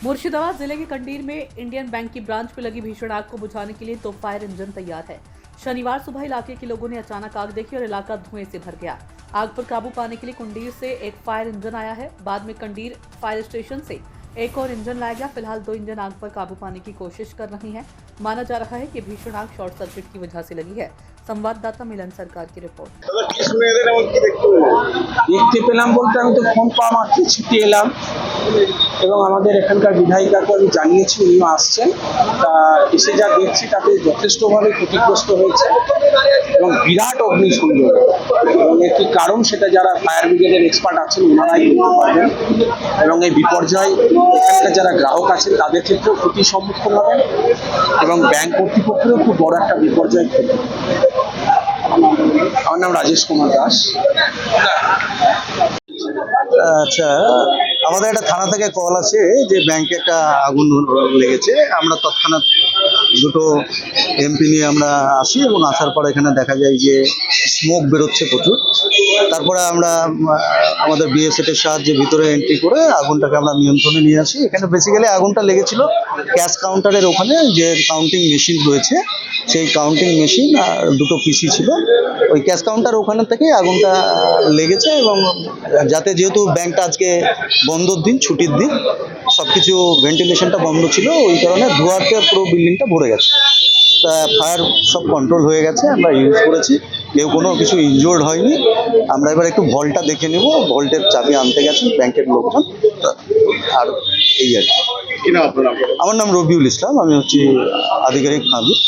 मुर्शिदाबाद जिले के कंडीर में इंडियन बैंक की ब्रांच में लगी भीषण आग को बुझाने के लिए दो फायर इंजन तैयार है। शनिवार सुबह इलाके के लोगों ने अचानक आग देखी और इलाका धुएं से भर गया। आग पर काबू पाने के लिए कुंडीर से एक फायर इंजन आया है। बाद में कंडीर फायर स्टेशन से एक और इंजन लाया गया। फिलहाल दो इंजन आग पर काबू पाने की कोशिश कर रही हैं। माना जा रहा है कि भीषण आग शॉर्ट सर्किट की वजह से लगी है। संवाददाता मिलन सरकार की रिपोर्ट। দেখতে পেলাম বলতে আমি তো ফোন পাওয়া মাত্রই ছুটে এলাম এবং আমাদের এখানকার বিধায়িকাকে আমি জানিয়েছি, উনিও আসছেন। তা এসে যা দেখছি তাতে যথেষ্টভাবে ক্ষতিগ্রস্ত হয়েছে এবং বিরাট অগ্নিসংযোগ, এবং এর কি কারণ সেটা যারা ফায়ার ব্রিগেডের এক্সপার্ট আছেন ওনারাই বলতে পারবেন। এবং এই বিপর্যয় এখানকার যারা গ্রাহক আছেন তাদের ক্ষেত্রেও ক্ষতির সম্মুখীন হবেন এবং ব্যাংক কর্তৃপক্ষেরও খুব বড় একটা বিপর্যয় ঘটবে। আমার নাম রাজেশ কুমার দাস। আচ্ছা, আমাদের একটা থানা থেকে কল আছে যে ব্যাংকে একটা আগুন লেগেছে। আমরা তৎক্ষণাৎ দুটো এমপি নিয়ে আমরা আসি এবং আসার পর এখানে দেখা যায় যে স্মোক বেরোচ্ছে প্রচুর। তারপরে আমরা আমাদের বিএসএফের সাহায্যে ভিতরে এন্ট্রি করে আগুনটাকে আমরা নিয়ন্ত্রণে নিয়ে আসি। এখানে বেসিক্যালি আগুনটা লেগেছিল ক্যাশ কাউন্টারের ওখানে, যে কাউন্টিং মেশিন রয়েছে সেই কাউন্টিং মেশিন আর দুটো পিসি ছিল। ওই ক্যাশ কাউন্টার ওখানে থেকেই আগুনটা লেগেছে এবং যেহেতু ব্যাংকটা আজকে বন্ধর দিন, ছুটির দিন, সব কিছু ভেন্টিলেশনটা বন্ধ ছিল, ওই কারণে ধোঁয়াতে পুরো বিল্ডিংটা ভরে গেছে। তা ফায়ার সব কন্ট্রোল হয়ে গেছে, আমরা ইউজ করেছি, কেউ কোনো কিছু ইনজোর্ড হয়নি। আমরা এবার একটু ভল্টটা দেখে নেব, ভল্টের চাবি আনতে গেছেন ব্যাংকের লোকজন। আর এই আর কি। আমার নাম রবিউল ইসলাম, আমি হচ্ছি আধিকারিক নাবিক।